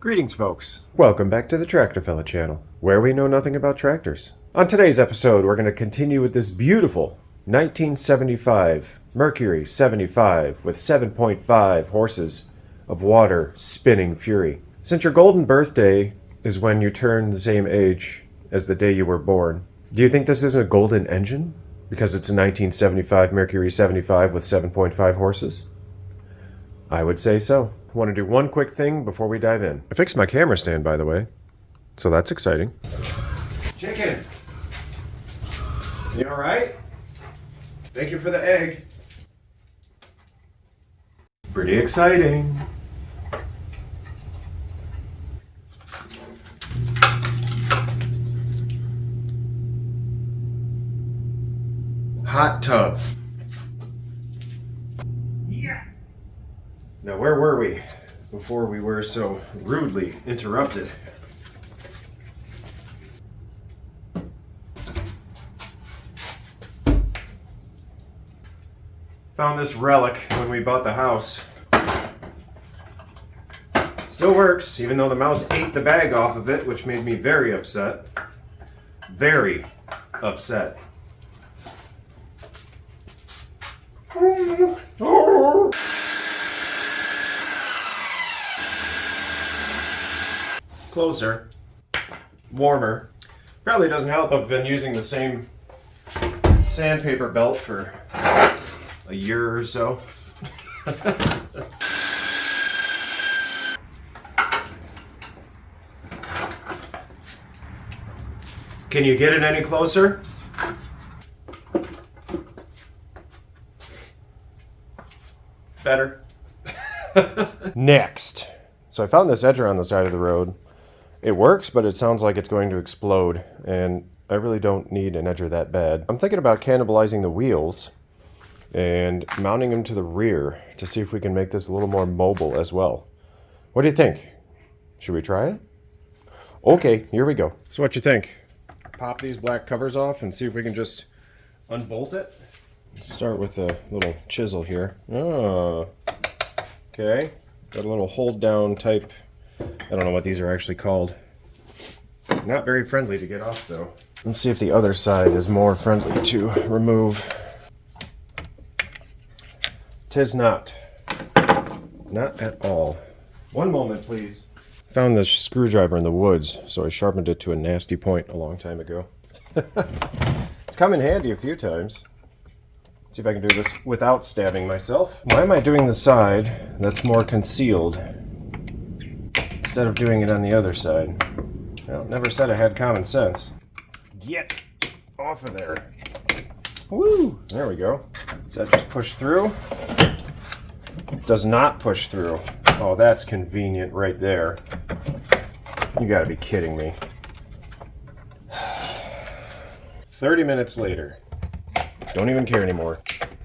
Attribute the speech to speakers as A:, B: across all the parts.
A: Greetings, folks. Welcome back to the Tractorfella channel, where we know nothing about tractors. On today's episode, we're going to continue with this beautiful 1975 Mercury 75 with 7.5 horses of water spinning fury. Since your golden birthday is when you turn the same age as the day you were born, do you think this is a golden engine? Because it's a 1975 Mercury 75 with 7.5 horses? I would say so. I want to do one quick thing before we dive in. I fixed my camera stand, by the way, so that's exciting. Chicken! You alright? Thank you for the egg. Pretty exciting. Hot tub. Yeah. Now, where were we before we were so rudely interrupted? Found this relic when we bought the house. Still works, even though the mouse ate the bag off of it, which made me very upset. Very upset. Closer. Warmer. Probably doesn't help. I've been using the same sandpaper belt for a year or so. Can you get it any closer? Better. Next. So I found this edger on the side of the road. It works, but it sounds like it's going to explode, and I really don't need an edger that bad. I'm thinking about cannibalizing the wheels and mounting them to the rear to see if we can make this a little more mobile as well. What do you think? Should we try it? Okay, here we go. So what you think? Pop these black covers off and see if we can just unbolt it? Start with a little chisel here. Oh, okay. Got a little hold down type. I don't know what these are actually called. Not very friendly to get off, though. Let's see if the other side is more friendly to remove. Tis not. Not at all. One moment, please. Found this screwdriver in the woods, so I sharpened it to a nasty point a long time ago. It's come in handy a few times. See if I can do this without stabbing myself. Why am I doing the side that's more concealed instead of doing it on the other side? Well, never said I had common sense. Get off of there. Woo! There we go. Does that just push through? It does not push through. Oh, that's convenient right there. You gotta be kidding me. 30 minutes later. Don't even care anymore.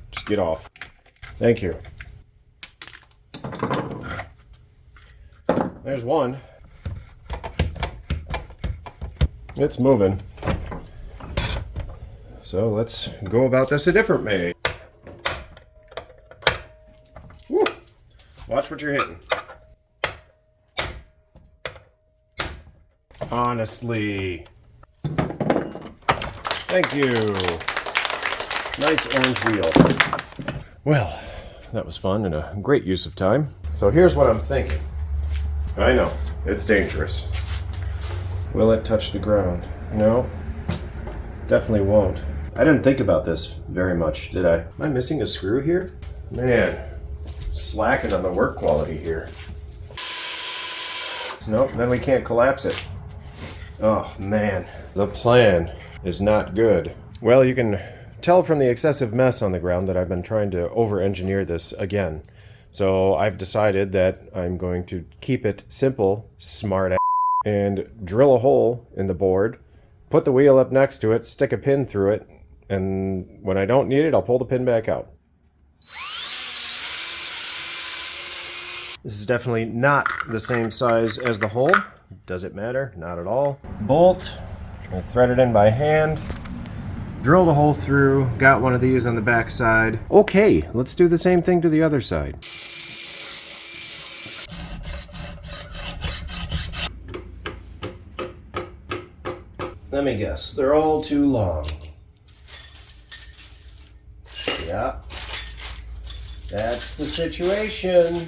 A: Just get off. Thank you. There's one. It's moving. So let's go about this a different way. Woo. Watch what you're hitting. Honestly. Thank you. Nice orange wheel. Well, that was fun and a great use of time. So here's what I'm thinking. I know, it's dangerous. Will it touch the ground? No, definitely won't. I didn't think about this very much, did I? Am I missing a screw here? Man, slacking on the work quality here. Nope, then we can't collapse it. Oh man, the plan is not good. Well, you can tell from the excessive mess on the ground that I've been trying to over-engineer this again. So I've decided that I'm going to keep it simple, smart ass, and drill a hole in the board, put the wheel up next to it, stick a pin through it, and when I don't need it, I'll pull the pin back out. This is definitely not the same size as the hole. Does it matter? Not at all. Bolt, I thread it in by hand. Drilled a hole through, got one of these on the back side. Okay, let's do the same thing to the other side. Let me guess. They're all too long. Yeah. That's the situation.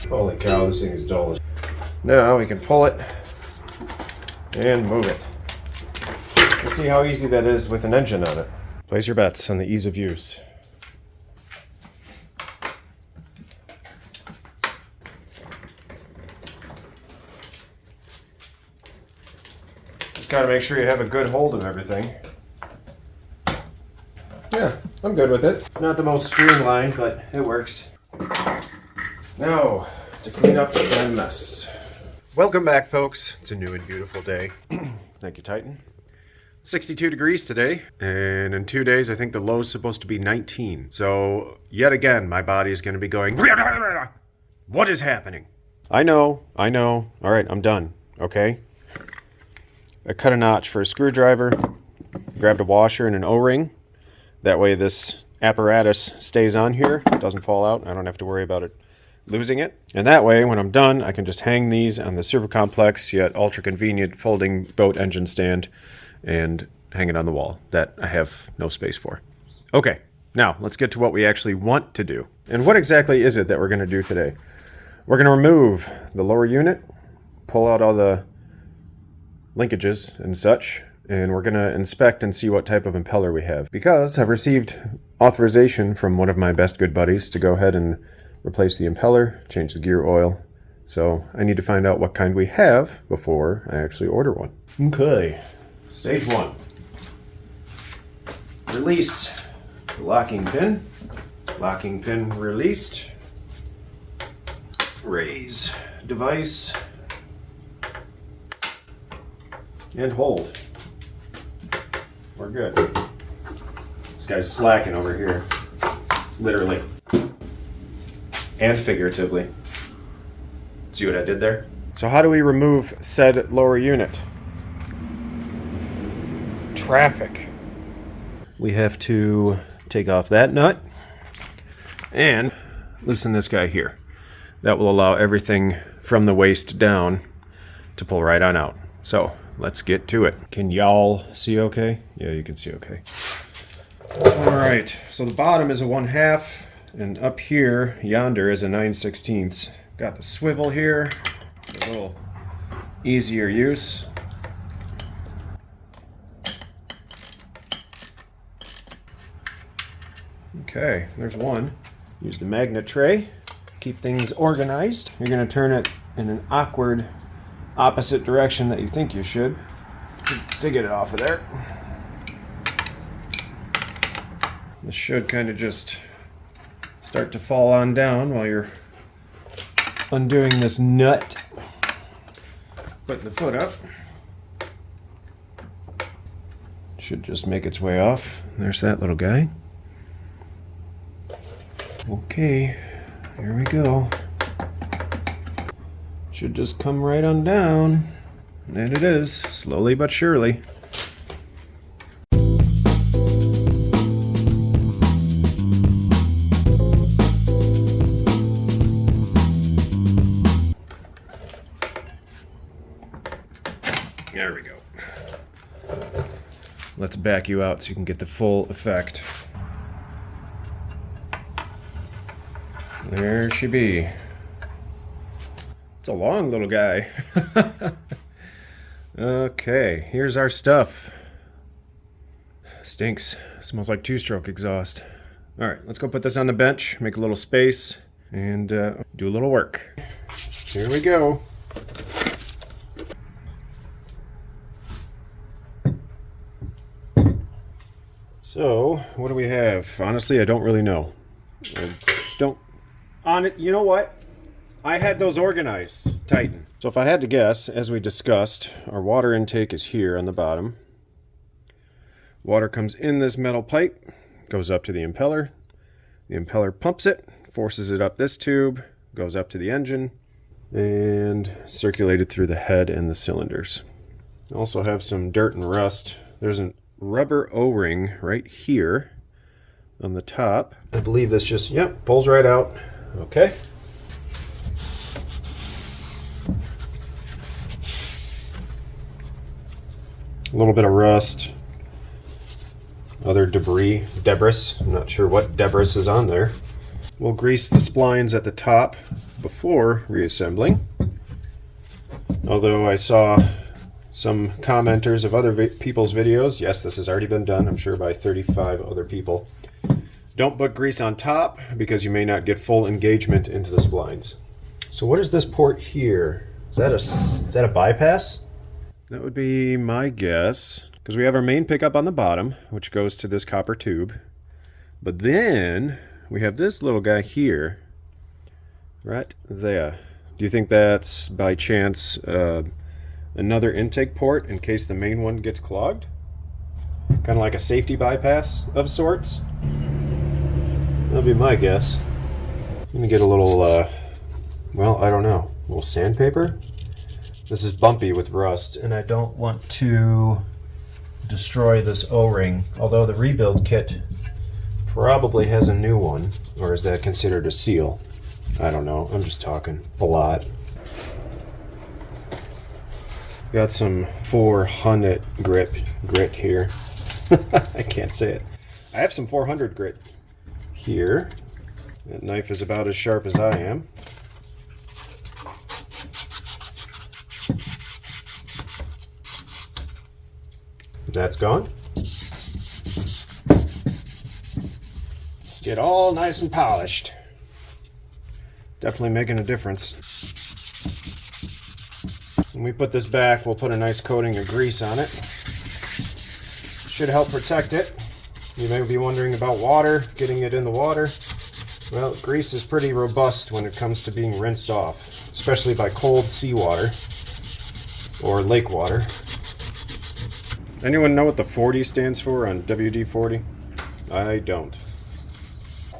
A: Holy cow, this thing is dull. Now we can pull it and move it. Let's see how easy that is with an engine on it. Place your bets on the ease of use. Just gotta make sure you have a good hold of everything. Yeah, I'm good with it. Not the most streamlined, but it works. Now, to clean up my mess. Welcome back, folks. It's a new and beautiful day. Thank you, Titan. 62 degrees today, and in 2 days, I think the low is supposed to be 19. So, yet again, my body is going to be going, what is happening? I know. All right, I'm done, okay? I cut a notch for a screwdriver, grabbed a washer and an O-ring. That way this apparatus stays on here, doesn't fall out. I don't have to worry about it losing it. And that way, when I'm done, I can just hang these on the super complex yet ultra convenient folding boat engine stand and hang it on the wall that I have no space for. Okay, now let's get to what we actually want to do. And what exactly is it that we're going to do today? We're going to remove the lower unit, pull out all the linkages and such, and we're going to inspect and see what type of impeller we have. Because I've received authorization from one of my best good buddies to go ahead and replace the impeller, change the gear oil. So I need to find out what kind we have before I actually order one. Okay, stage one. Release the locking pin. Locking pin released. Raise device. And hold. We're good. This guy's slacking over here. Literally. And figuratively. See what I did there? So how do we remove said lower unit? Traffic. We have to take off that nut and loosen this guy here. That will allow everything from the waist down to pull right on out. So let's get to it. Can y'all see okay? Yeah, you can see okay. All right, so the bottom is a 1/2. And up here, yonder, is a 9/16. Got the swivel here, a little easier use. Okay, there's one. Use the magnet tray, keep things organized. You're gonna turn it in an awkward opposite direction that you think you should to get it off of there. This should kind of just start to fall on down while you're undoing this nut. Putting the foot up. Should just make its way off. There's that little guy. Okay, here we go. Should just come right on down. And it is, slowly but surely. There we go. Let's back you out so you can get the full effect. There she be. It's a long little guy. Okay, here's our stuff. Stinks. Smells like two-stroke exhaust. All right, let's go put this on the bench, make a little space, and do a little work. Here we go. So, what do we have? Honestly, I don't really know. You know what? I had those organized, Titan. So if I had to guess, as we discussed, our water intake is here on the bottom. Water comes in this metal pipe, goes up to the impeller. The impeller pumps it, forces it up this tube, goes up to the engine, and circulated through the head and the cylinders. Also have some dirt and rust. There's a rubber O-ring right here on the top. I believe this just, pulls right out. Okay. A little bit of rust, other debris, I'm not sure what debris is on there. We'll grease the splines at the top before reassembling. Although I saw some commenters of other people's videos, yes, this has already been done, I'm sure by 35 other people. Don't put grease on top because you may not get full engagement into the splines. So what is this port here? Is that a bypass? That would be my guess, because we have our main pickup on the bottom, which goes to this copper tube. But then we have this little guy here, right there. Do you think that's by chance another intake port in case the main one gets clogged? Kind of like a safety bypass of sorts? That'd be my guess. I'm gonna get a little, well, I don't know, a little sandpaper? This is bumpy with rust, and I don't want to destroy this O-ring, although the rebuild kit probably has a new one. Or is that considered a seal? I don't know, I'm just talking a lot. Got some 400 grit here. I can't say it. I have some 400 grit here. That knife is about as sharp as I am. That's gone. Get all nice and polished. Definitely making a difference. When we put this back, we'll put a nice coating of grease on it. Should help protect it. You may be wondering about water, getting it in the water. Well, grease is pretty robust when it comes to being rinsed off, especially by cold seawater or lake water. Anyone know what the 40 stands for on WD-40? I don't.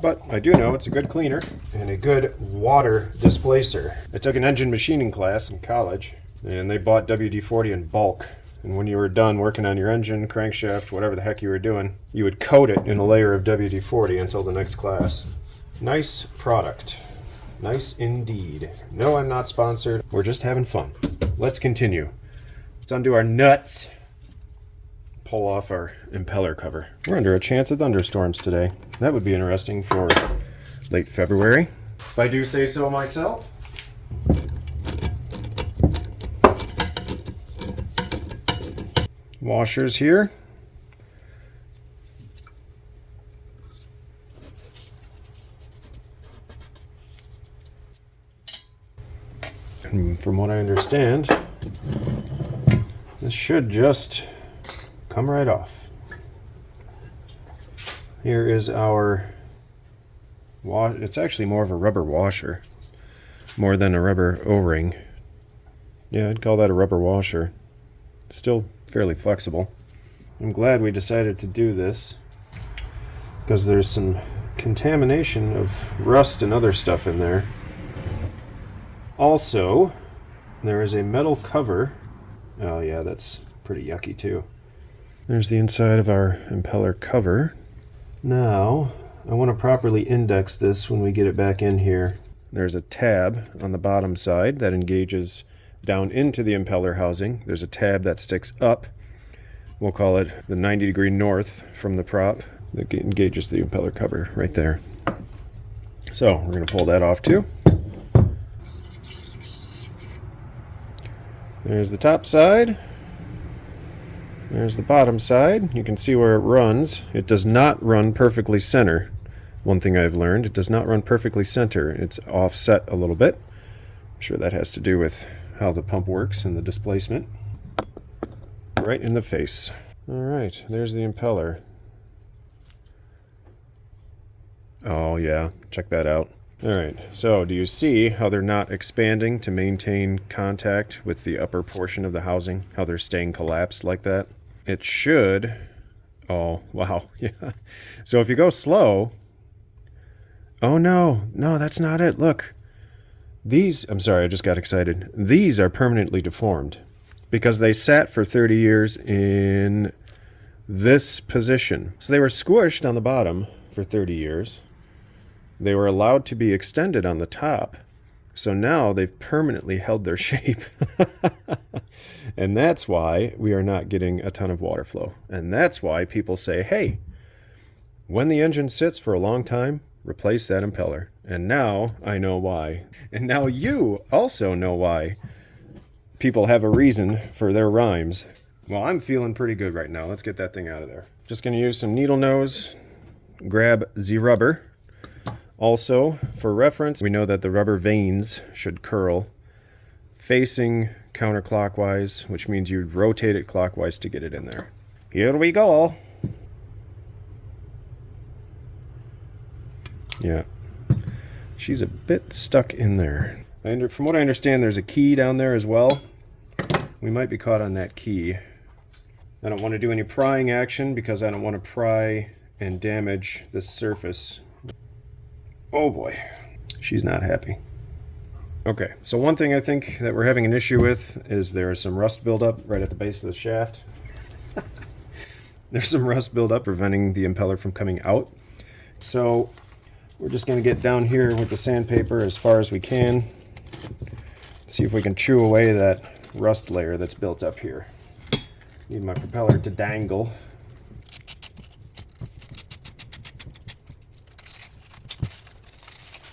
A: But I do know it's a good cleaner and a good water displacer. I took an engine machining class in college, and they bought WD-40 in bulk. And when you were done working on your engine, crankshaft, whatever the heck you were doing, you would coat it in a layer of WD-40 until the next class. Nice product. Nice indeed. No, I'm not sponsored. We're just having fun. Let's continue. Let's undo our nuts. Pull off our impeller cover. We're under a chance of thunderstorms today. That would be interesting for late February, if I do say so myself. Washers here. And from what I understand, this should just come right off. Here is our it's actually more of a rubber washer, more than a rubber O-ring. Yeah, I'd call that a rubber washer. Still fairly flexible. I'm glad we decided to do this because there's some contamination of rust and other stuff in there. Also, there is a metal cover. Oh yeah, that's pretty yucky too. There's the inside of our impeller cover. Now, I want to properly index this when we get it back in here. There's a tab on the bottom side that engages down into the impeller housing. There's a tab that sticks up. We'll call it the 90-degree north from the prop that engages the impeller cover right there. So, we're going to pull that off too. There's the top side. There's the bottom side. You can see where it runs. It does not run perfectly center. One thing I've learned, it does not run perfectly center. It's offset a little bit. I'm sure that has to do with how the pump works and the displacement. Right in the face. Alright, there's the impeller. Oh yeah, check that out. Alright, so do you see how they're not expanding to maintain contact with the upper portion of the housing? How they're staying collapsed like that? It should... Oh, wow, yeah. So if you go slow... Oh no, no, that's not it, look. These, I'm sorry, I just got excited. These are permanently deformed because they sat for 30 years in this position. So they were squished on the bottom for 30 years. They were allowed to be extended on the top So now they've permanently held their shape. And that's why we are not getting a ton of water flow. And that's why people say, hey, when the engine sits for a long time, replace that impeller. And now I know why. And now you also know why people have a reason for their rhymes. Well, I'm feeling pretty good right now. Let's get that thing out of there. Just going to use some needle nose, grab the rubber. Also, for reference, we know that the rubber vanes should curl facing counterclockwise, which means you'd rotate it clockwise to get it in there. Here we go. Yeah, she's a bit stuck in there. From what I understand, there's a key down there as well. We might be caught on that key. I don't want to do any prying action because I don't want to pry and damage this surface. Oh boy, she's not happy. Okay, so one thing I think that we're having an issue with is there's some rust buildup right at the base of the shaft. There's some rust buildup preventing the impeller from coming out. So we're just going to get down here with the sandpaper as far as we can. See if we can chew away that rust layer that's built up here. Need my propeller to dangle.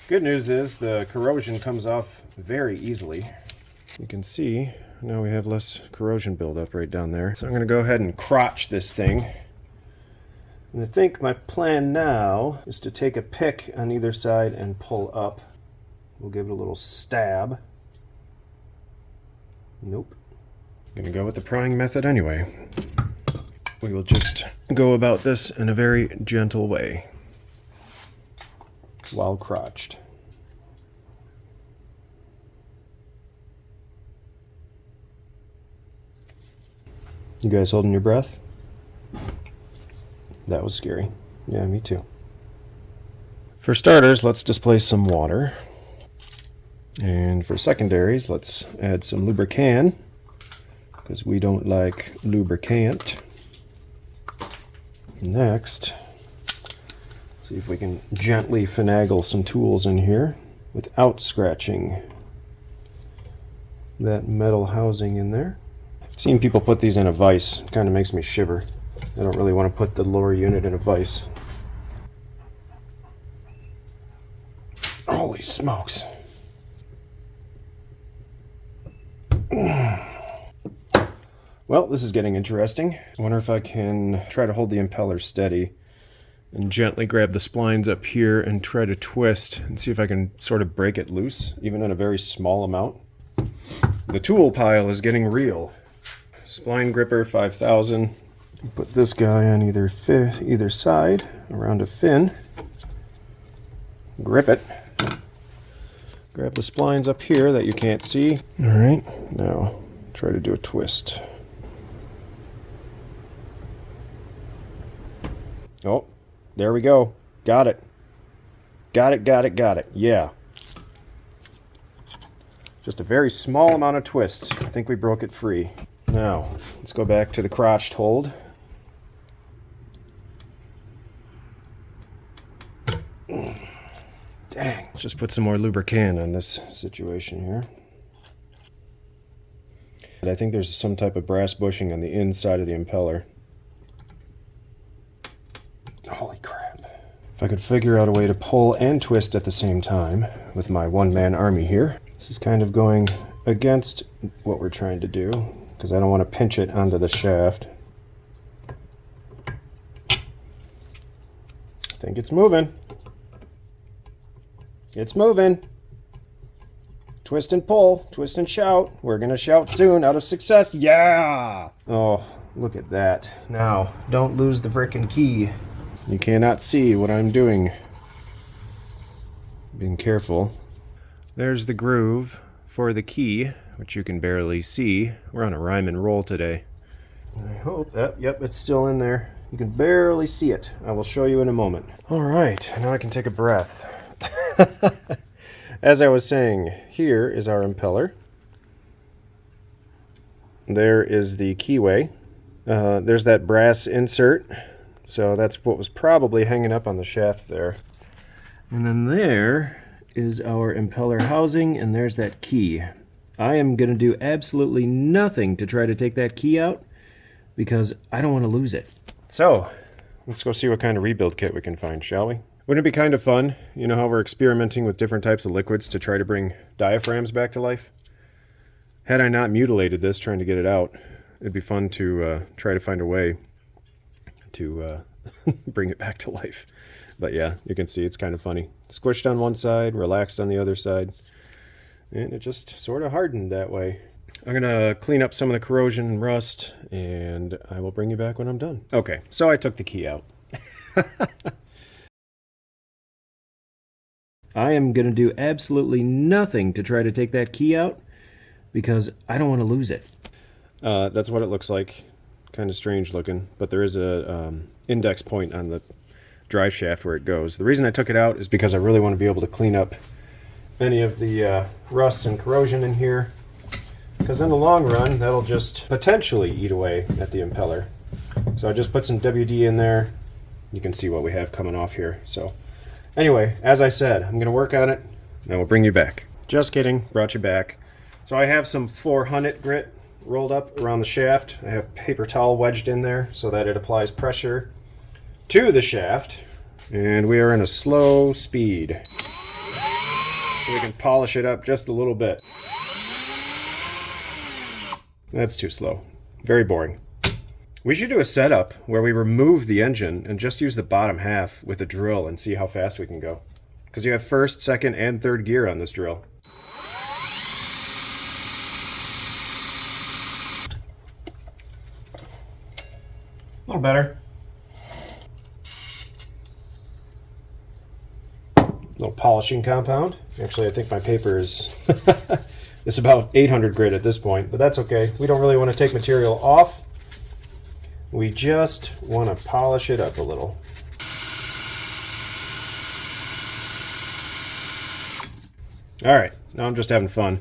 A: Good news is the corrosion comes off very easily. You can see now we have less corrosion buildup right down there. So I'm going to go ahead and crotch this thing. And I think my plan now is to take a pick on either side and pull up. We'll give it a little stab. Nope. Gonna go with the prying method anyway. We will just go about this in a very gentle way while crotched. You guys holding your breath? That was scary. Yeah, me too. For starters, let's displace some water. And for secondaries, let's add some lubricant, because we don't like lubricant. Next, see if we can gently finagle some tools in here without scratching that metal housing in there. I've seen people put these in a vise. It kind of makes me shiver. I don't really want to put the lower unit in a vise. Holy smokes. Well, this is getting interesting. I wonder if I can try to hold the impeller steady and gently grab the splines up here and try to twist and see if I can sort of break it loose, even in a very small amount. The tool pile is getting real. Spline gripper 5000. Put this guy on either side around a fin. Grip it. Grab the splines up here that you can't see. All right, now try to do a twist. Oh, there we go. Got it. Got it. Yeah. Just a very small amount of twist. I think we broke it free. Now, let's go back to the crotched hold. Dang. Let's just put some more lubricant on this situation here. And I think there's some type of brass bushing on the inside of the impeller. Holy crap. If I could figure out a way to pull and twist at the same time with my one-man army here. This is kind of going against what we're trying to do because I don't want to pinch it onto the shaft. I think it's moving. It's moving. Twist and pull, twist and shout. We're gonna shout soon out of success. Yeah! Oh, look at that. Now, don't lose the frickin' key. You cannot see what I'm doing. Being careful. There's the groove for the key, which you can barely see. We're on a rhyme and roll today. I hope that, yep, it's still in there. You can barely see it. I will show you in a moment. All right, now I can take a breath. As I was saying, here is our impeller. There is the keyway. There's that brass insert. So that's what was probably hanging up on the shaft there. And then there is our impeller housing, and there's that key. I am going to do absolutely nothing to try to take that key out because I don't want to lose it. So, let's go see what kind of rebuild kit we can find, shall we? Wouldn't it be kind of fun? You know how we're experimenting with different types of liquids to try to bring diaphragms back to life? Had I not mutilated this trying to get it out, it'd be fun to try to find a way to bring it back to life. But yeah, you can see it's kind of funny. Squished on one side, relaxed on the other side, and it just sort of hardened that way. I'm gonna clean up some of the corrosion and rust, and I will bring you back when I'm done. Okay, so I took the key out. I am gonna do absolutely nothing to try to take that key out because I don't want to lose it. That's what it looks like. Kind of strange looking, but there is a index point on the drive shaft where it goes. The reason I took it out is because I really want to be able to clean up any of the rust and corrosion in here, because in the long run that'll just potentially eat away at the impeller. So I just put some WD in there. You can see what we have coming off here. So anyway, as I said, I'm going to work on it and we'll bring you back. Just kidding, brought you back. So I have some 400 grit rolled up around the shaft. I have paper towel wedged in there so that it applies pressure to the shaft, and we are in a slow speed so we can polish it up just a little bit. That's too slow. Very boring. We should do a setup where we remove the engine and just use the bottom half with a drill and see how fast we can go, because you have first, second, and third gear on this drill. A little better. Little polishing compound. Actually, I think my paper is it's about 800 grit at this point, but that's okay. We don't really want to take material off. We just want to polish it up a little. All right, now I'm just having fun.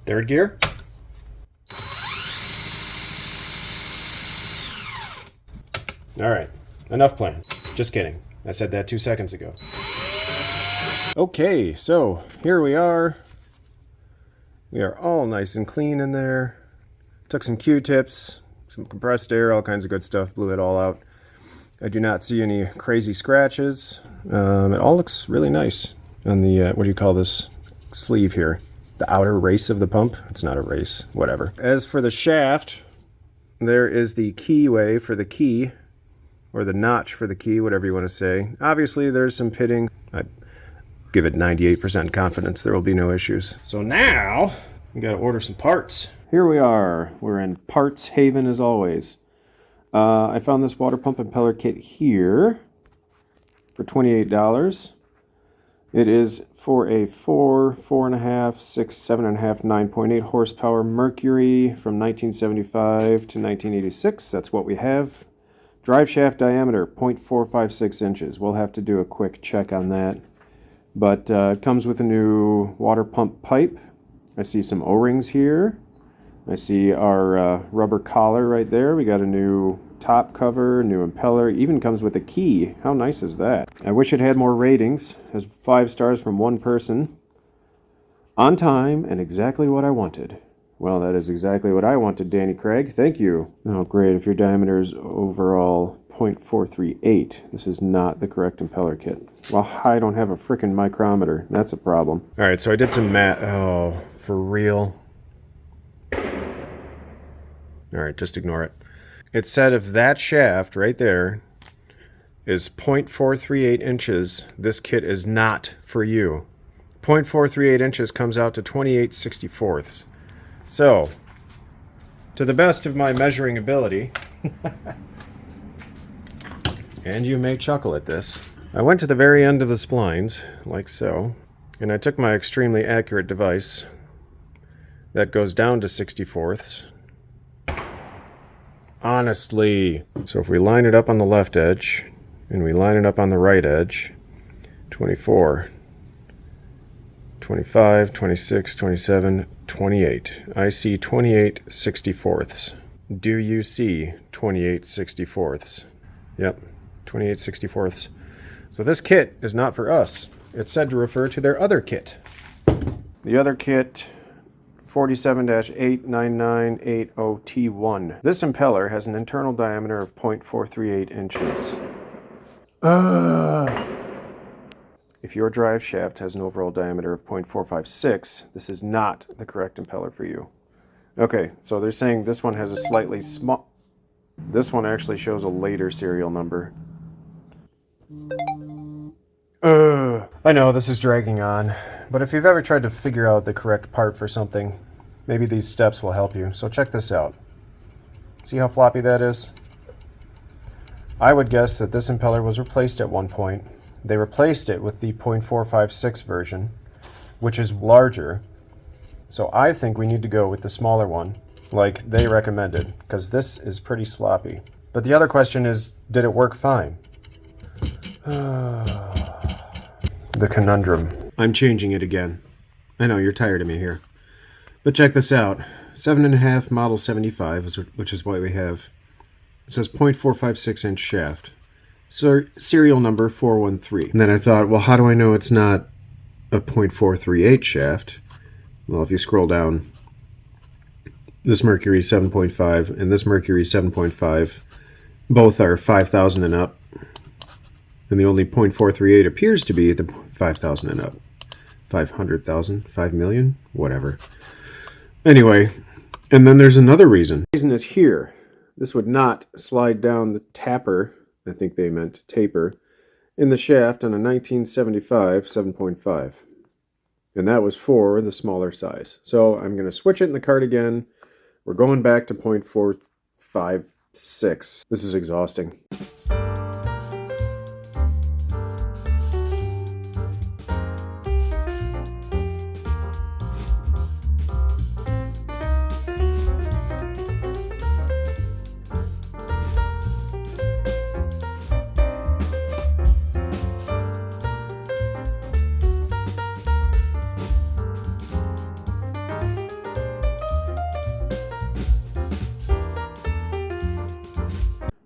A: Third gear. All right, enough playing. Just kidding. I said that 2 seconds ago. Okay, so here we are. We are all nice and clean in there. Took some Q-tips, some compressed air, all kinds of good stuff, blew it all out. I do not see any crazy scratches. It all looks really nice on the, what do you call this sleeve here? The outer race of the pump? It's not a race, whatever. As for the shaft, there is the keyway for the key, or the notch for the key, whatever you want to say. Obviously, there's some pitting. I give it 98% confidence there will be no issues. So now, we got to order some parts. Here we are. We're in Parts Haven as always. I found this water pump impeller kit here for $28. It is for a 4, 4.5, 6, 7.5, 9.8 horsepower Mercury from 1975 to 1986. That's what we have. Drive shaft diameter, 0.456 inches. We'll have to do a quick check on that. But it comes with a new water pump pipe. I see some O-rings here. I see our rubber collar right there. We got a new top cover, new impeller. Even comes with a key. How nice is that? I wish it had more ratings. It has 5 stars from one person. On time and exactly what I wanted. Well, that is exactly what I wanted, Danny Craig. Thank you. Oh, great. If your diameter is overall 0.438, this is not the correct impeller kit. Well, I don't have a frickin' micrometer. That's a problem. All right, so I did some math. Oh, for real? All right, just ignore it. It said if that shaft right there is 0.438 inches, this kit is not for you. 0.438 inches comes out to 28/64. So, to the best of my measuring ability, and you may chuckle at this, I went to the very end of the splines, like so, and I took my extremely accurate device that goes down to 64ths. Honestly. So if we line it up on the left edge, and we line it up on the right edge, 24, 25, 26, 27, 28. I see 28/64. Do you see 28/64? Yep, 28/64. So this kit is not for us. It's said to refer to their other kit. The other kit, 47-8998OT1. This impeller has an internal diameter of 0.438 inches. If your drive shaft has an overall diameter of 0.456, this is not the correct impeller for you. Okay, so they're saying this one has a slightly small... This one actually shows a later serial number. I know this is dragging on, but if you've ever tried to figure out the correct part for something, maybe these steps will help you. So check this out. See how floppy that is? I would guess that this impeller was replaced at one point. They replaced it with the 0.456 version, which is larger. So I think we need to go with the smaller one, like they recommended, because this is pretty sloppy. But the other question is, did it work fine? The conundrum. I'm changing it again. I know, you're tired of me here. But check this out. 7.5 model 75, which is what we have. It says 0.456 inch shaft. So serial number 413. And then I thought, well, how do I know it's not a 0.438 shaft? Well, if you scroll down, this Mercury 7.5 and this Mercury 7.5, both are 5,000 and up. And the only 0.438 appears to be the 5,000 and up. 500,000, 5 million, whatever. Anyway, and then there's another reason. The reason is here. This would not slide down the tapper, I think they meant taper, in the shaft on a 1975 7.5. And that was for the smaller size. So I'm going to switch it in the cart again. We're going back to 0.456. This is exhausting.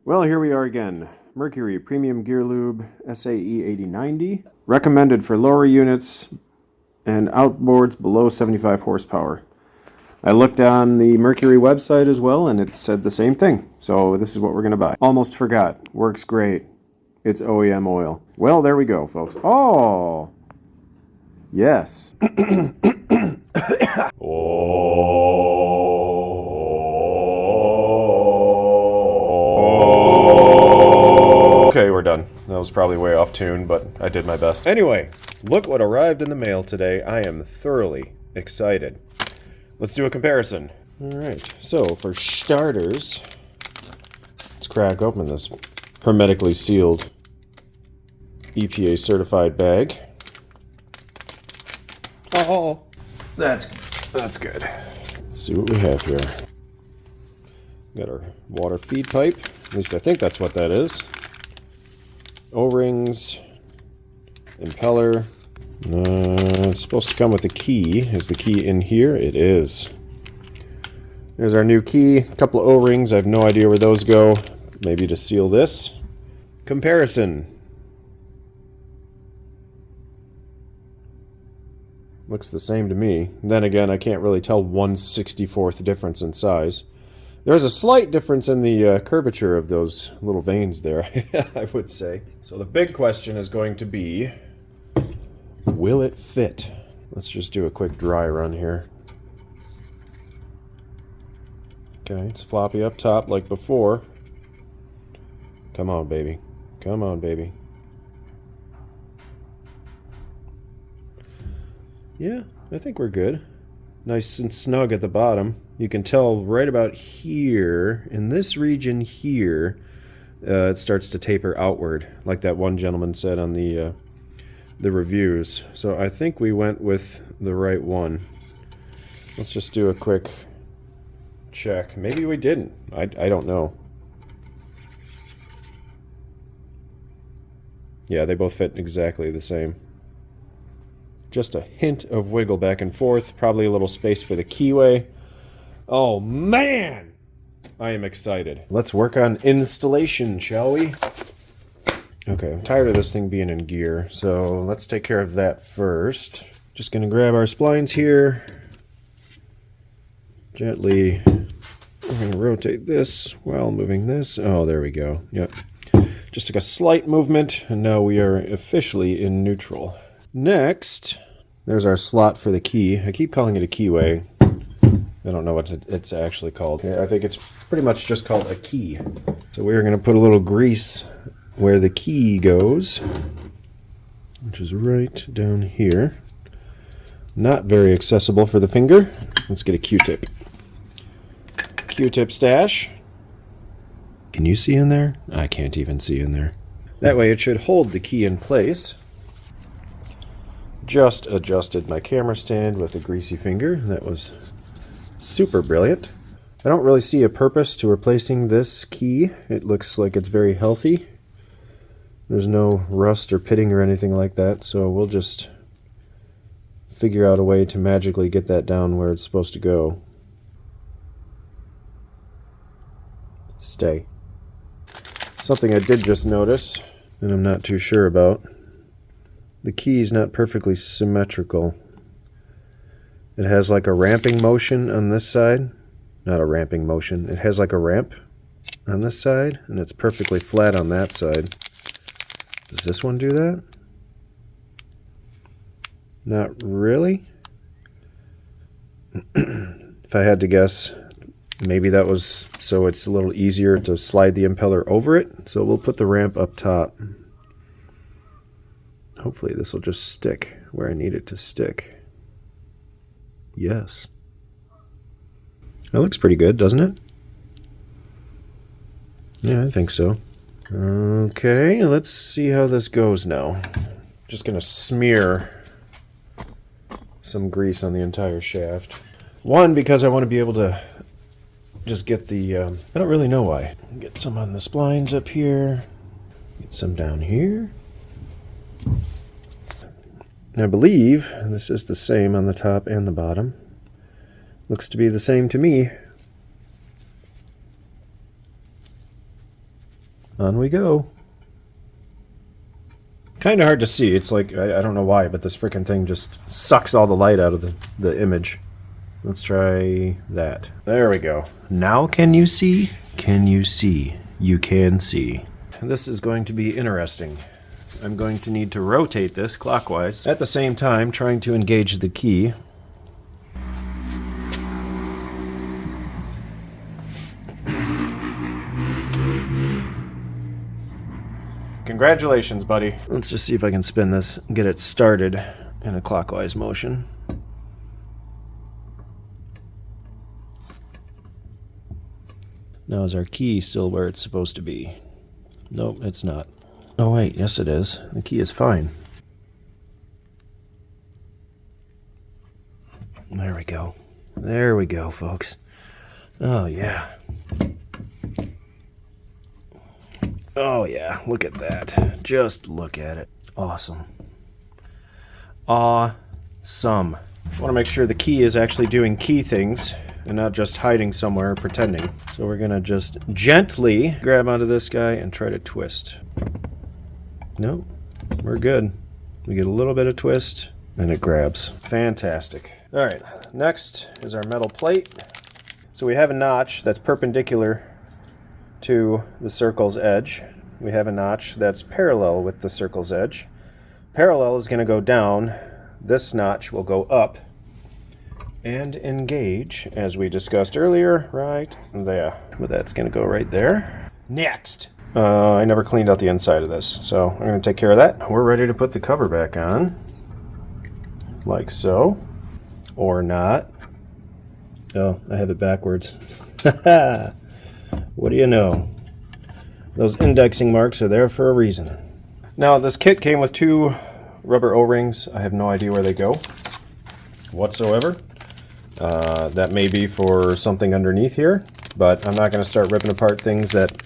A: Well, here we are again. Mercury Premium Gear Lube SAE 8090. Recommended for lower units and outboards below 75 horsepower. I looked on the Mercury website as well, and it said the same thing. So this is what we're going to buy. Almost forgot. Works great. It's OEM oil. Well, there we go, folks. Oh! Yes. Okay, we're done. That was probably way off tune, but I did my best. Anyway, look what arrived in the mail today. I am thoroughly excited. Let's do a comparison. Alright, so for starters, let's crack open this hermetically sealed EPA certified bag. Oh, that's good. Let's see what we have here. Got our water feed pipe. At least I think that's what that is. O-rings, impeller. It's supposed to come with a key. Is the key in here? It is. There's our new key. A couple of O-rings. I have no idea where those go. Maybe to seal this. Comparison. Looks the same to me. Then again, I can't really tell 1/64th difference in size. There's a slight difference in the curvature of those little veins there, I would say. So the big question is going to be, will it fit? Let's just do a quick dry run here. Okay, it's floppy up top like before. Come on, baby. Come on, baby. Yeah, I think we're good. Nice and snug at the bottom. You can tell right about here, in this region here, it starts to taper outward, like that one gentleman said on the reviews. So I think we went with the right one. Let's just do a quick check. Maybe we didn't. I don't know. Yeah, they both fit exactly the same. Just a hint of wiggle back and forth. Probably a little space for the keyway. Oh, man! I am excited. Let's work on installation, shall we? Okay, I'm tired of this thing being in gear, so let's take care of that first. Just gonna grab our splines here. Gently, we're gonna rotate this while moving this. Oh, there we go. Yep. Just took a slight movement, and now we are officially in neutral. Next, there's our slot for the key. I keep calling it a keyway. I don't know what it's actually called. I think it's pretty much just called a key. So we're gonna put a little grease where the key goes, which is right down here. Not very accessible for the finger. Let's get a Q-tip. Q-tip stash. Can you see in there? I can't even see in there. That way it should hold the key in place. Just adjusted my camera stand with a greasy finger. That was super brilliant. I don't really see a purpose to replacing this key. It looks like it's very healthy. There's no rust or pitting or anything like that, so we'll just figure out a way to magically get that down where it's supposed to go. Stay. Something I did just notice, and I'm not too sure about. The key is not perfectly symmetrical. It has like a ramping motion on this side. Not a ramping motion. It has like a ramp on this side, and it's perfectly flat on that side. Does this one do that? Not really. If I had to guess, maybe that was so it's a little easier to slide the impeller over it. So we'll put the ramp up top. Hopefully this will just stick where I need it to stick. Yes. That looks pretty good, doesn't it? Yeah, I think so. Okay, let's see how this goes now. Just gonna smear some grease on the entire shaft. One, because I want to be able to just get the, I don't really know why. Get some on the splines up here. Get some down here. I believe this is the same on the top and the bottom. Looks to be the same to me. On we go. Kind of hard to see. It's like, I don't know why, but this frickin' thing just sucks all the light out of the image. Let's try that. There we go. Now can you see? Can you see? You can see. This is going to be interesting. I'm going to need to rotate this clockwise, at the same time trying to engage the key. Congratulations, buddy. Let's just see if I can spin this and get it started in a clockwise motion. Now, is our key still where it's supposed to be? Nope, it's not. Oh wait, yes it is. The key is fine. There we go. There we go, folks. Oh yeah. Oh yeah, look at that. Just look at it. Awesome. Awesome. I want to make sure the key is actually doing key things and not just hiding somewhere pretending. So we're gonna just gently grab onto this guy and try to twist. Nope, we're good. We get a little bit of twist and it grabs. Fantastic. All right, next is our metal plate. So we have a notch that's perpendicular to the circle's edge. We have a notch that's parallel with the circle's edge. Parallel is going to go down. This notch will go up and engage, as we discussed earlier, right there. But that's going to go right there. Next. I never cleaned out the inside of this, so I'm going to take care of that. We're ready to put the cover back on. Like so. Or not. Oh, I have it backwards. What do you know? Those indexing marks are there for a reason. Now, this kit came with 2 rubber O-rings. I have no idea where they go whatsoever. That may be for something underneath here, but I'm not going to start ripping apart things that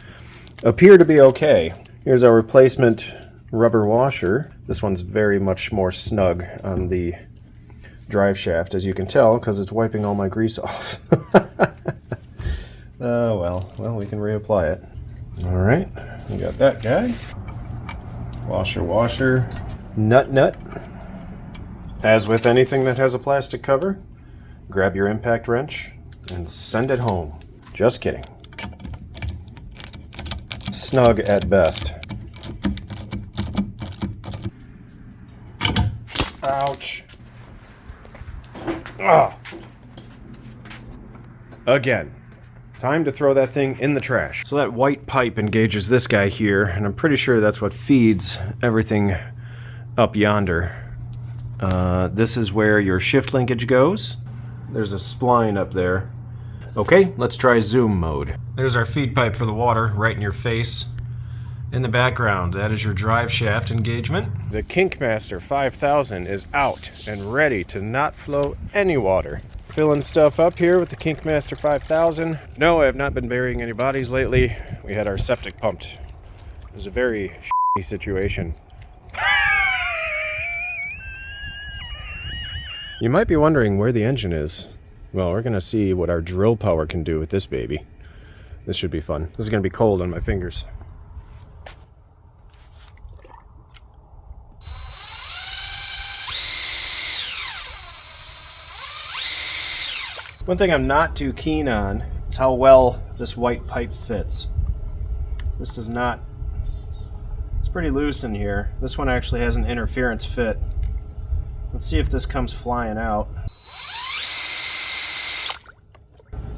A: appear to be okay. Here's our replacement rubber washer. This one's very much more snug on the drive shaft, as you can tell, because it's wiping all my grease off. Oh, well, we can reapply it. All right, we got that guy. Washer, washer. Nut, nut. As with anything that has a plastic cover, grab your impact wrench and send it home. Just kidding. Snug at best. Ouch. Ah. Again. Time to throw that thing in the trash. So that white pipe engages this guy here, and I'm pretty sure that's what feeds everything up yonder. This is where your shift linkage goes. There's a spline up there. Okay, let's try zoom mode. There's our feed pipe for the water, right in your face. In the background, that is your drive shaft engagement. The Kinkmaster 5000 is out and ready to not flow any water. Filling stuff up here with the Kinkmaster 5000. No, I have not been burying any bodies lately. We had our septic pumped. It was a very shitty situation. You might be wondering where the engine is. Well, we're gonna see what our drill power can do with this baby. This should be fun. This is gonna be cold on my fingers. One thing I'm not too keen on is how well this white pipe fits. This does not, it's pretty loose in here. This one actually has an interference fit. Let's see if this comes flying out.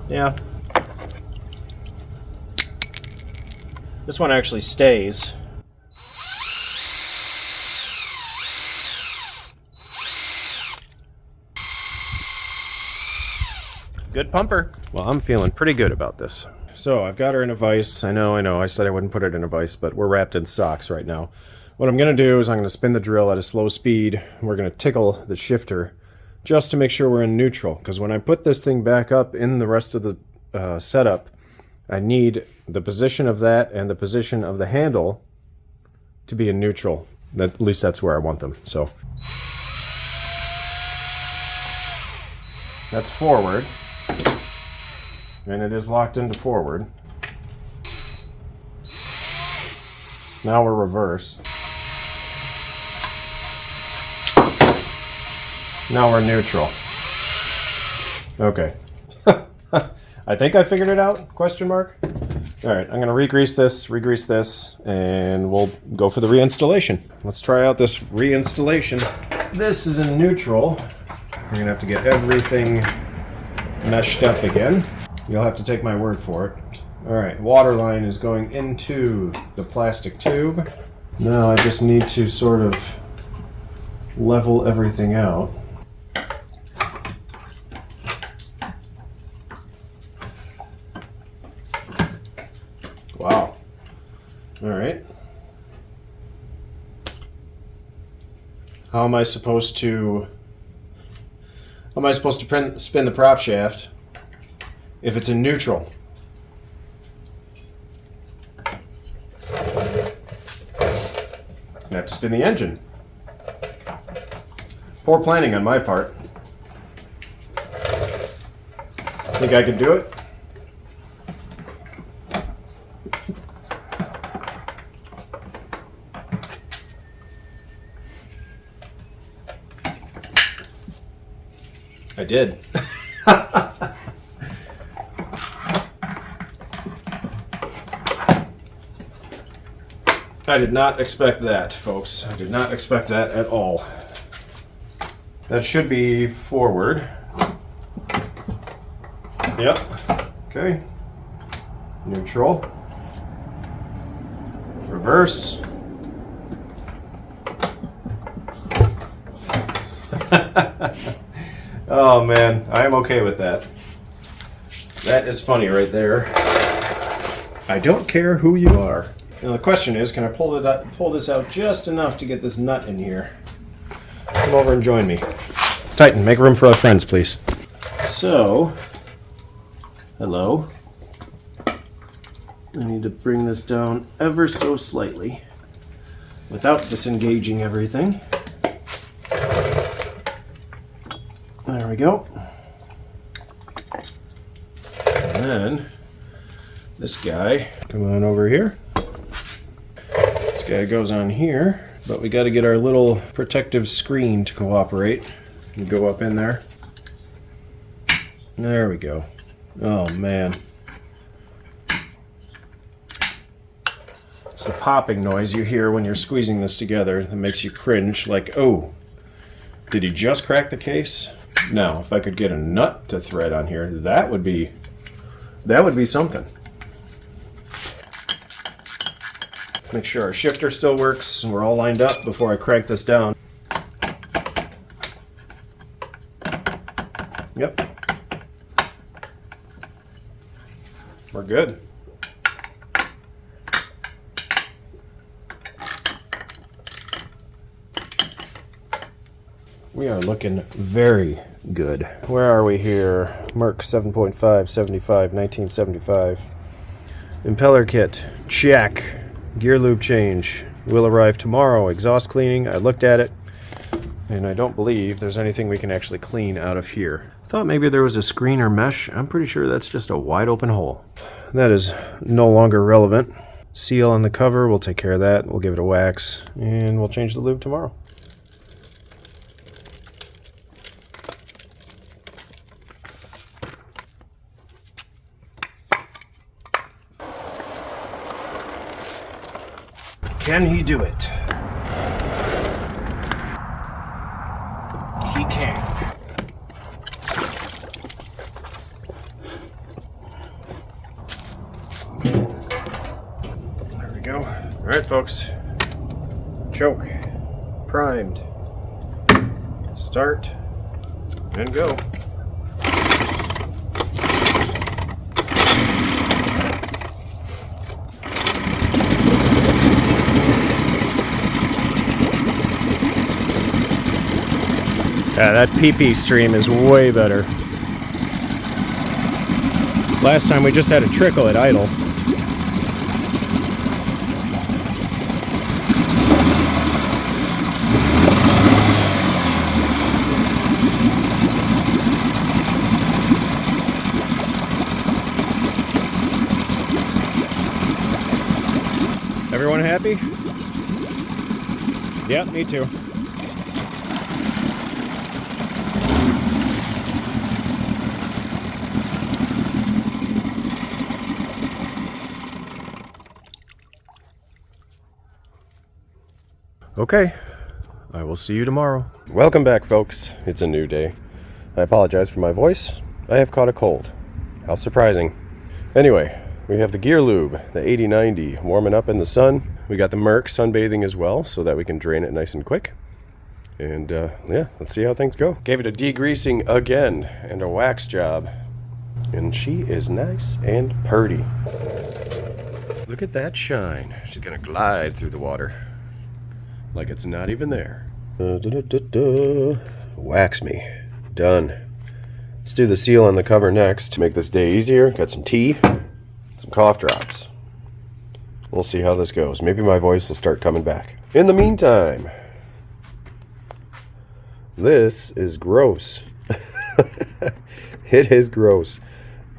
A: Yeah. This one actually stays. Good pumper. Well, I'm feeling pretty good about this. So I've got her in a vise. I know, I said I wouldn't put it in a vise, but we're wrapped in socks right now. What I'm gonna do is I'm gonna spin the drill at a slow speed. We're gonna tickle the shifter just to make sure we're in neutral, because when I put this thing back up in the rest of the setup, I need the position of that and the position of the handle to be in neutral. At least that's where I want them. So that's forward. And it is locked into forward. Now we're reverse. Now we're neutral. Okay. I think I figured it out, question mark. All right, I'm gonna re-grease this, and we'll go for the reinstallation. Let's try out this reinstallation. This is in neutral. We're gonna have to get everything meshed up again. You'll have to take my word for it. All right, water line is going into the plastic tube. Now I just need to sort of level everything out. Wow. All right. How am I supposed to spin the prop shaft if it's in neutral? I have to spin the engine. Poor planning on my part. Think I could do it? I did. I did not expect that, folks. I did not expect that at all. That should be forward. Yep. Okay. Neutral. Reverse. Oh man, I am okay with that. That is funny right there. I don't care who you are. Now the question is, can I pull this out just enough to get this nut in here? Come over and join me. Tighten, make room for our friends, please. So, hello. I need to bring this down ever so slightly without disengaging everything. There we go. And then this guy, come on over here. This guy goes on here, but we got to get our little protective screen to cooperate and go up in there. There we go. Oh man. It's the popping noise you hear when you're squeezing this together that makes you cringe, like, oh, did he just crack the case? Now, if I could get a nut to thread on here, that would be something. Make sure our shifter still works and we're all lined up before I crank this down. Yep. We're good. We are looking very good. Where are we here? Merc 7.5, 75, 1975. Impeller kit, check. Gear lube change will arrive tomorrow. Exhaust cleaning, I looked at it, and I don't believe there's anything we can actually clean out of here. Thought maybe there was a screen or mesh. I'm pretty sure that's just a wide open hole. That is no longer relevant. Seal on the cover, we'll take care of that. We'll give it a wax, and we'll change the lube tomorrow. Can he do it? He can. There we go. All right, folks. Choke. Primed. Start. And go. Yeah, that PP stream is way better. Last time we just had a trickle at idle. Everyone happy? Yeah, me too. Okay, I will see you tomorrow. Welcome back, folks. It's a new day. I apologize for my voice. I have caught a cold. How surprising. Anyway, we have the gear lube, the 8090, warming up in the sun. We got the Merc sunbathing as well, so that we can drain it nice and quick. And yeah, let's see how things go. Gave it a degreasing again and a wax job. And she is nice and purty. Look at that shine. She's gonna glide through the water like it's not even there. Wax me. Done. Let's do the seal on the cover next to make this day easier. Got some tea, some cough drops. We'll see how this goes. Maybe my voice will start coming back. In the meantime, this is gross. It is gross.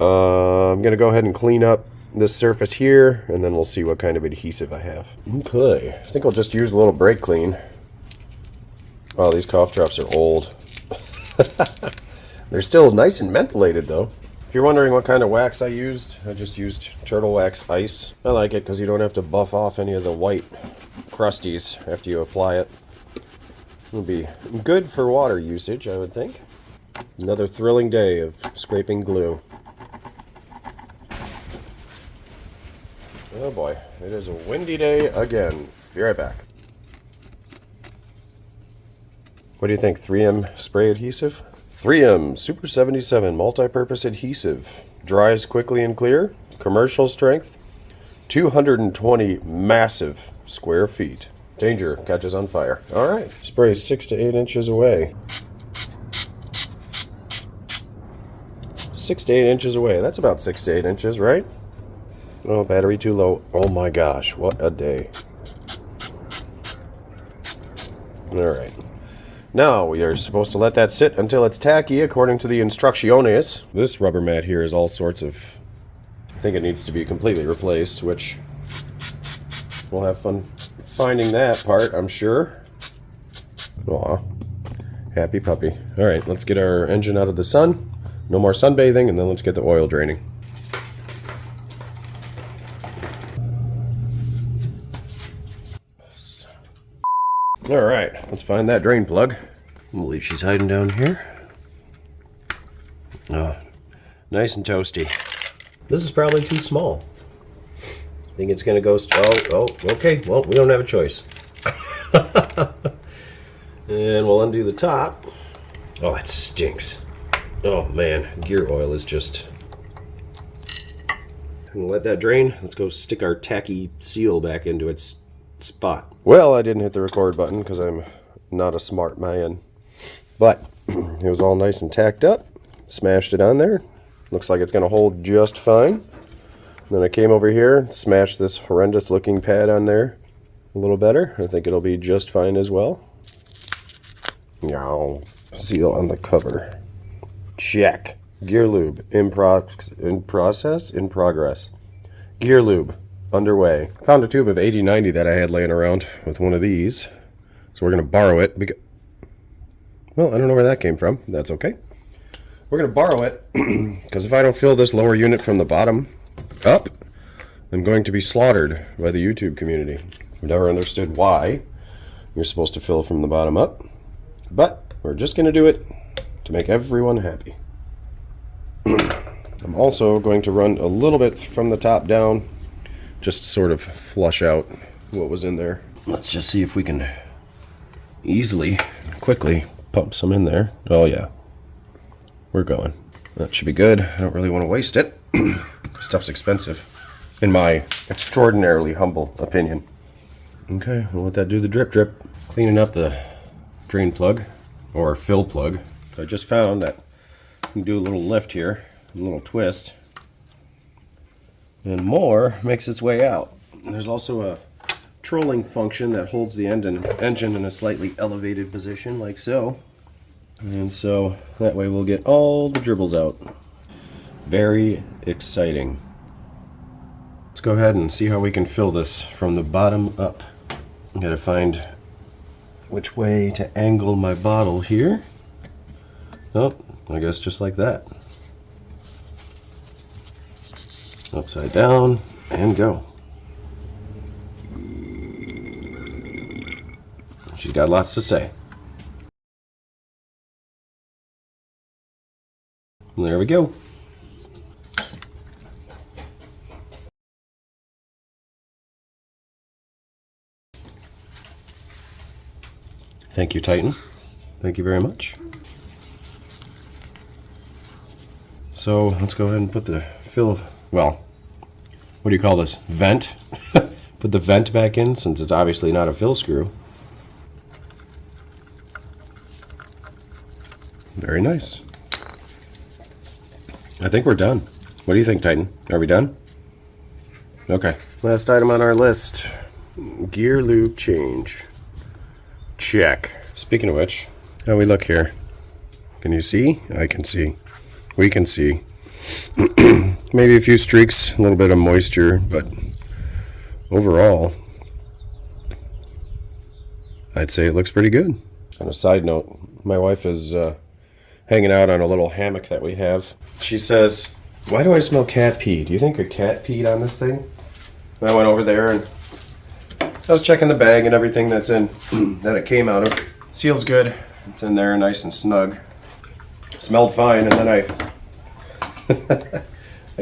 A: I'm going to go ahead and clean up this surface here, and then we'll see what kind of adhesive I have. Okay, I think I'll just use a little brake clean. Oh, these cough drops are old. They're still nice and mentholated though. If you're wondering what kind of wax I just used Turtle Wax Ice. I like it because you don't have to buff off any of the white crusties after you apply it. It'll be good for water usage, I would think. Another thrilling day of scraping glue. Oh boy, it is a windy day again. Be right back. What do you think, 3M spray adhesive? 3M Super 77 multi-purpose adhesive. Dries quickly and clear. Commercial strength. 220 massive square feet. Danger, catches on fire. Alright, spray 6 to 8 inches away. 6 to 8 inches away. That's about 6 to 8 inches, right? Oh, battery too low. Oh my gosh, what a day. Alright. Now we are supposed to let that sit until it's tacky according to the instrucciones. This rubber mat here is all sorts of... I think it needs to be completely replaced, which we'll have fun finding that part, I'm sure. Aw, happy puppy. All right, let's get our engine out of the sun. No more sunbathing, and then let's get the oil draining. All right, let's find that drain plug. I believe she's hiding down here. Oh, nice and toasty. This is probably too small. I think it's gonna go, okay, well, we don't have a choice. And we'll undo the top. Oh, it stinks. Oh man, gear oil is just... We'll let that drain. Let's go stick our tacky seal back into its spot. Well, I didn't hit the record button because I'm not a smart man. But it was all nice and tacked up. Smashed it on there. Looks like it's going to hold just fine. Then I came over here, smashed this horrendous looking pad on there a little better. I think it'll be just fine as well. Yow. Seal on the cover. Check. Gear lube in progress. Gear lube underway. Found a tube of 80/90 that I had laying around with one of these. So we're going to borrow it. Well, I don't know where that came from. That's okay. We're going to borrow it because if I don't fill this lower unit from the bottom up, I'm going to be slaughtered by the YouTube community. I've never understood why you're supposed to fill from the bottom up, but we're just going to do it to make everyone happy. I'm also going to run a little bit from the top down just to sort of flush out what was in there. Let's just see if we can easily, quickly pump some in there. Oh yeah, we're going. That should be good. I don't really want to waste it. Stuff's expensive, in my extraordinarily humble opinion. Okay, we'll let that do the drip drip. Cleaning up the drain plug, or fill plug. So I just found that you can do a little lift here, a little twist, and more makes its way out. There's also a trolling function that holds the engine in a slightly elevated position, like so. And so that way we'll get all the dribbles out. Very exciting. Let's go ahead and see how we can fill this from the bottom up. I gotta find which way to angle my bottle here. Oh, I guess just like that. Upside down and go. She's got lots to say. And there we go. Thank you, Titan. Thank you very much. So let's go ahead and put the fill, well, what do you call this? Vent? Put the vent back in since it's obviously not a fill screw. Very nice. I think we're done. What do you think, Titan? Are we done? Okay. Last item on our list. Gear lube change. Check. Speaking of which, how we look here? Can you see? I can see. We can see. Maybe a few streaks, a little bit of moisture, but overall, I'd say it looks pretty good. On a side note, my wife is hanging out on a little hammock that we have. She says, "Why do I smell cat pee? Do you think a cat peed on this thing?" And I went over there and I was checking the bag and everything that's in that it came out of. Seal's good. It's in there nice and snug. Smelled fine, and then I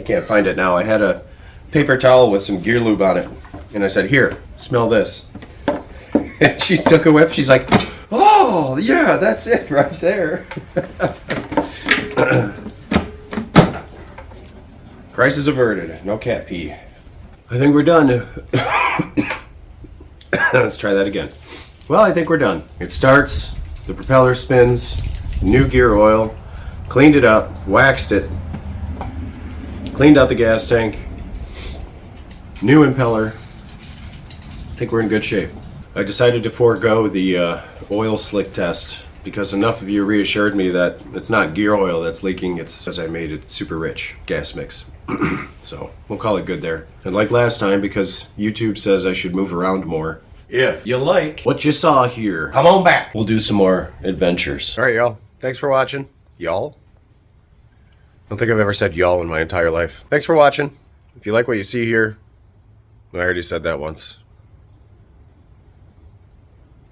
A: can't find it now. I had a paper towel with some gear lube on it, and I said, "Here, smell this." And she took a whiff. She's like, "Oh, yeah, that's it right there." Crisis averted. No cat pee. I think we're done. Let's try that again. Well, I think we're done. It starts, the propeller spins, new gear oil, cleaned it up, waxed it, cleaned out the gas tank, new impeller. I think we're in good shape. I decided to forego the oil slick test because enough of you reassured me that it's not gear oil that's leaking, it's because I made it super rich gas mix. So we'll call it good there. And like last time, because YouTube says I should move around more, If you like what you saw here, come on back. We'll do some more adventures. All right, y'all. Thanks for watching. Y'all? I don't think I've ever said y'all in my entire life. Thanks for watching. If you like what you see here, I already said that once.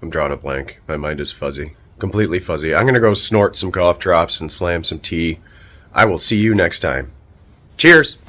A: I'm drawing a blank. My mind is fuzzy. Completely fuzzy. I'm going to go snort some cough drops and slam some tea. I will see you next time. Cheers!